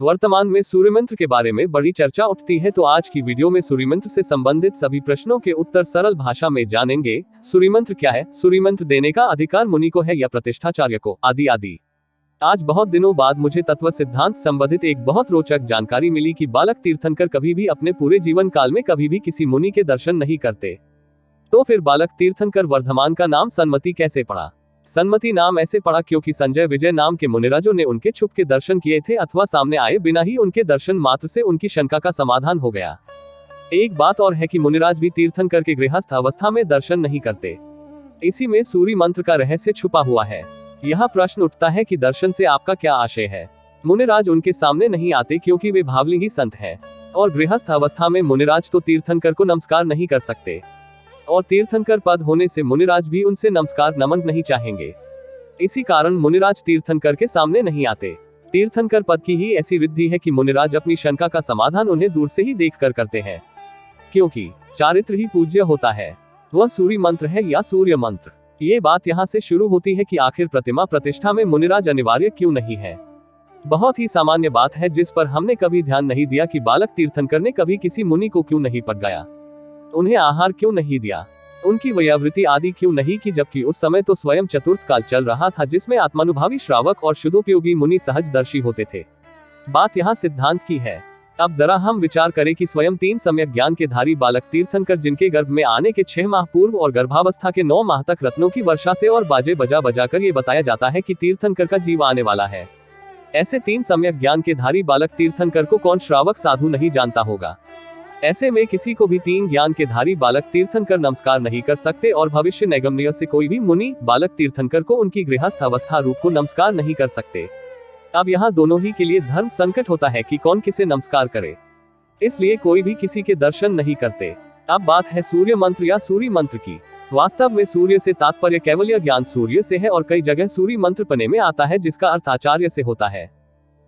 वर्तमान में सूर्य मंत्र के बारे में बड़ी चर्चा उठती है, तो आज की वीडियो में सूर्य मंत्र से संबंधित सभी प्रश्नों के उत्तर सरल भाषा में जानेंगे। सूर्य मंत्र क्या है, सूर्य मंत्र देने का अधिकार मुनि को है या प्रतिष्ठाचार्य को, आदि आदि। आज बहुत दिनों बाद मुझे तत्व सिद्धांत संबंधित एक बहुत रोचक जानकारी मिली कि बालक तीर्थंकर कभी भी अपने पूरे जीवन काल में कभी भी किसी मुनि के दर्शन नहीं करते। तो फिर बालक तीर्थंकर वर्धमान का नाम सन्मति कैसे पड़ा? सन्मति नाम ऐसे पड़ा क्योंकि संजय विजय नाम के मुनिराजों ने उनके छुप के दर्शन किए थे, अथवा सामने आए बिना ही उनके दर्शन मात्र से उनकी शंका का समाधान हो गया। एक बात और है कि मुनिराज भी तीर्थंकर के गृहस्थ अवस्था में दर्शन नहीं करते। इसी में सूर्य मंत्र का रहस्य छुपा हुआ है। यह प्रश्न उठता है कि दर्शन से आपका क्या आशय है? मुनिराज उनके सामने नहीं आते क्योंकि वे भावलिंगी संत हैं, और गृहस्थ अवस्था में मुनिराज तो तीर्थंकर को नमस्कार नहीं कर सकते, और तीर्थंकर पद होने से मुनिराज भी उनसे नमस्कार नमन नहीं चाहेंगे। इसी कारण मुनिराज तीर्थंकर के सामने नहीं आते। तीर्थंकर पद की ही ऐसी रिद्धि है कि मुनिराज अपनी शंका का समाधान उन्हें दूर से ही देखकर करते हैं, क्योंकि चारित्र ही पूज्य होता है। वह सूर्य मंत्र है या सूर्य मंत्र। ये बात यहाँ से शुरू होती है कि आखिर प्रतिमा प्रतिष्ठा में मुनिराज अनिवार्य क्यों नहीं है। बहुत ही सामान्य बात है जिस पर हमने कभी ध्यान नहीं दिया कि बालक तीर्थंकर ने कभी किसी मुनि को क्यों नहीं पटगाया, उन्हें आहार क्यों नहीं दिया, उनकी वयावृत्ति आदि क्यों नहीं की, जबकि उस समय तो स्वयं चतुर्थ काल चल रहा था जिसमें आत्मानुभावी श्रावक और शुद्धोपयोगी मुनि सहजदर्शी होते थे। बात यहाँ सिद्धांत की है। अब जरा हम विचार करें कि स्वयं 3 सम्यक ज्ञान के धारी बालक तीर्थंकर, जिनके गर्भ में आने के 6 माह पूर्व और गर्भावस्था के 9 माह तक रत्नों की वर्षा से और बाजे बजा बजाकर ये बताया जाता है कि तीर्थंकर का जीव आने वाला है, ऐसे 3 सम्यक ज्ञान के धारी बालक तीर्थंकर को कौन श्रावक साधु नहीं जानता होगा? ऐसे में किसी को भी 3 ज्ञान के धारी बालक तीर्थंकर नमस्कार नहीं कर सकते, और भविष्य नैगम्य से कोई भी मुनि बालक तीर्थंकर को उनकी गृहस्थ अवस्था रूप को नमस्कार नहीं कर सकते। अब यहाँ दोनों ही के लिए धर्म संकट होता है कि कौन किसे नमस्कार करे, इसलिए कोई भी किसी के दर्शन नहीं करते। अब बात है सूर्य मंत्र या सूर्य मंत्र की। वास्तव में सूर्य से तात्पर्य कैवल्य ज्ञान सूर्य से है, और कई जगह सूर्य मंत्र पने में आता है जिसका अर्थ आचार्य से होता है,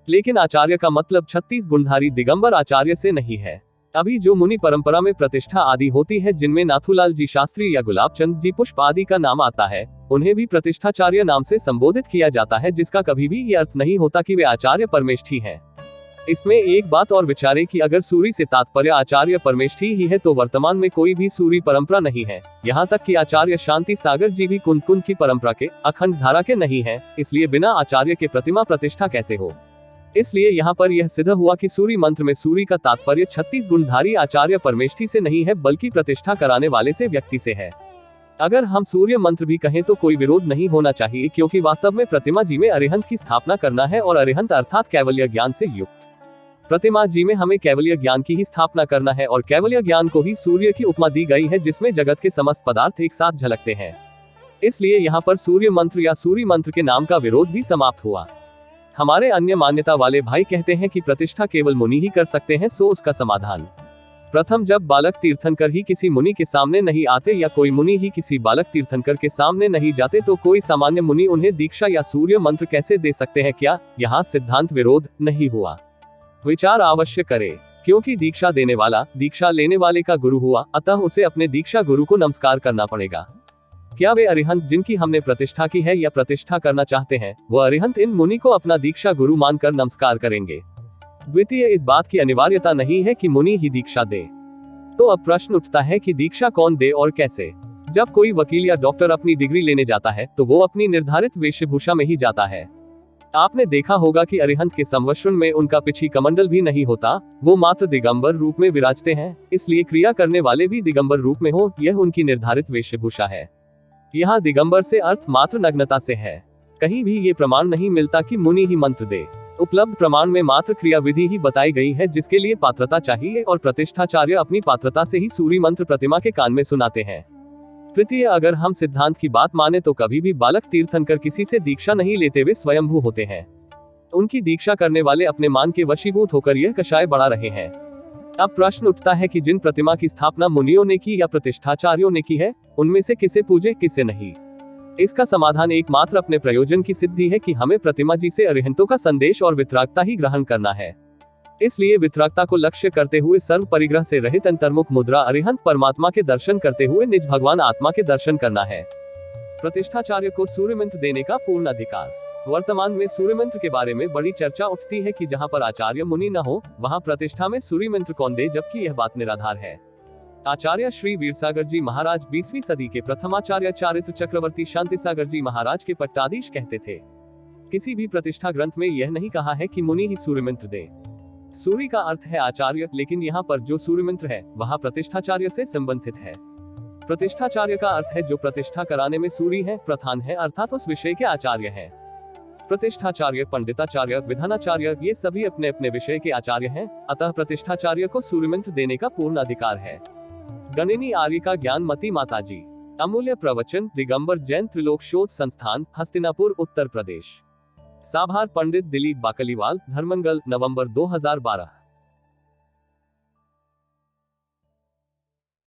लेकिन आचार्य का मतलब 36 गुणधारी दिगंबर आचार्य से नहीं है। अभी जो मुनि परंपरा में प्रतिष्ठा आदि होती है, जिनमें नाथूलाल जी शास्त्री या गुलाब चंद जी पुष्प आदि का नाम आता है, उन्हें भी प्रतिष्ठाचार्य नाम से संबोधित किया जाता है, जिसका कभी भी ये अर्थ नहीं होता कि वे आचार्य परमेष्ठी हैं। इसमें एक बात और विचारे कि अगर सूर्य से तात्पर्य आचार्य परमेष्ठी ही है, तो वर्तमान में कोई भी सूर्य परंपरा नहीं है। यहाँ तक कि आचार्य शांति सागर जी भी कुंद कुंद की परंपरा के, अखंड धारा के नहीं है, इसलिए बिना आचार्य के प्रतिमा प्रतिष्ठा कैसे हो? इसलिए यहाँ पर यह सिद्ध हुआ कि सूर्य मंत्र में सूर्य का तात्पर्य 36 गुणधारी आचार्य परमेष्ठी से नहीं है, बल्कि प्रतिष्ठा कराने वाले से व्यक्ति से है। अगर हम सूर्य मंत्र भी कहें तो कोई विरोध नहीं होना चाहिए, क्योंकि वास्तव में प्रतिमा जी में अरिहंत की स्थापना करना है, और अरिहंत अर्थात कैवल्य ज्ञान से युक्त प्रतिमा जी में हमें कैवल्य ज्ञान की ही स्थापना करना है, और कैवल्य ज्ञान को ही सूर्य की उपमा दी गई है, जिसमें जगत के समस्त पदार्थ एक साथ झलकते हैं। इसलिए यहाँ पर सूर्य मंत्र या सूर्य मंत्र के नाम का विरोध भी समाप्त हुआ। हमारे अन्य मान्यता वाले भाई कहते हैं कि प्रतिष्ठा केवल मुनि ही कर सकते हैं, सो उसका समाधान। प्रथम, जब बालक तीर्थंकर ही किसी मुनि के सामने नहीं आते, या कोई मुनि ही किसी बालक तीर्थंकर के सामने नहीं जाते, तो कोई सामान्य मुनि उन्हें दीक्षा या सूर्य मंत्र कैसे दे सकते हैं? क्या यहाँ सिद्धांत विरोध नहीं हुआ? विचार अवश्य करे, क्योंकि दीक्षा देने वाला दीक्षा लेने वाले का गुरु हुआ, अतः उसे अपने दीक्षा गुरु को नमस्कार करना पड़ेगा। क्या वे अरिहंत जिनकी हमने प्रतिष्ठा की है या प्रतिष्ठा करना चाहते हैं, वह अरिहंत इन मुनि को अपना दीक्षा गुरु मानकर नमस्कार करेंगे? द्वितीय, इस बात की अनिवार्यता नहीं है कि मुनि ही दीक्षा दे। तो अब प्रश्न उठता है कि दीक्षा कौन दे और कैसे? जब कोई वकील या डॉक्टर अपनी डिग्री लेने जाता है, तो वो अपनी निर्धारित वेशभूषा में ही जाता है। आपने देखा होगा कि अरिहंत के संवत्सरण में उनका पिछी कमंडल भी नहीं होता, वो मात्र दिगंबर रूप में विराजते हैं, इसलिए क्रिया करने वाले भी दिगंबर रूप में हो, यह उनकी निर्धारित वेशभूषा है। यहाँ दिगंबर से अर्थ मात्र नग्नता से है। कहीं भी ये प्रमाण नहीं मिलता कि मुनि ही मंत्र दे। उपलब्ध प्रमाण में मात्र क्रिया विधि ही बताई गई है, जिसके लिए पात्रता चाहिए, और प्रतिष्ठाचार्य अपनी पात्रता से ही सूर्य मंत्र प्रतिमा के कान में सुनाते हैं। तृतीय, अगर हम सिद्धांत की बात माने तो कभी भी बालक तीर्थंकर किसी से दीक्षा नहीं लेते, वे स्वयंभू होते हैं। उनकी दीक्षा करने वाले अपने मान के वशीभूत होकर यह कषाय बढ़ा रहे हैं। अब प्रश्न उठता है कि जिन प्रतिमा की स्थापना मुनियों ने की या प्रतिष्ठाचार्यों ने की है, उनमें से किसे पूजे किसे नहीं? इसका समाधान एकमात्र अपने प्रयोजन की सिद्धि है कि हमें प्रतिमा जी से अरिहंतों का संदेश और वितरागता ही ग्रहण करना है। इसलिए वितरागता को लक्ष्य करते हुए सर्व परिग्रह से रहित अंतर्मुख मुद्रा अरिहंत परमात्मा के दर्शन करते हुए निज भगवान आत्मा के दर्शन करना है। प्रतिष्ठाचार्य को सूर्य मंत्र देने का पूर्ण अधिकार। वर्तमान में सूर्य मंत्र के बारे में बड़ी चर्चा उठती है कि जहां पर आचार्य मुनि न हो वहां प्रतिष्ठा में सूर्य मंत्र कौन दे, जबकि यह बात निराधार है। आचार्य श्री वीरसागर जी महाराज 20वीं सदी के प्रथम आचार्य चारित्र चक्रवर्ती शांतिसागर जी महाराज के पट्टाधीश कहते थे। किसी भी प्रतिष्ठा ग्रंथ में यह नहीं कहा है कि मुनि ही सूर्य मंत्र दे। सूर्य का अर्थ है आचार्य, लेकिन यहाँ पर जो सूर्य मंत्र है वहाँ प्रतिष्ठाचार्य से संबंधित है। प्रतिष्ठाचार्य का अर्थ है जो प्रतिष्ठा कराने में सूर्य है, प्रधान है, अर्थात उस विषय के आचार्य है। प्रतिष्ठाचार्य, पंडिताचार्य, विधानाचार्य ये सभी अपने अपने विषय के आचार्य हैं, अतः प्रतिष्ठाचार्य को सूर्य मंत्र देने का पूर्ण अधिकार है। गणिनी आर्य का ज्ञानमती माताजी। अमूल्य प्रवचन, दिगंबर जैन त्रिलोक शोध संस्थान, हस्तिनापुर, उत्तर प्रदेश। साभार पंडित दिलीप बाकलीवाल, धर्मंगल, नवंबर 2012।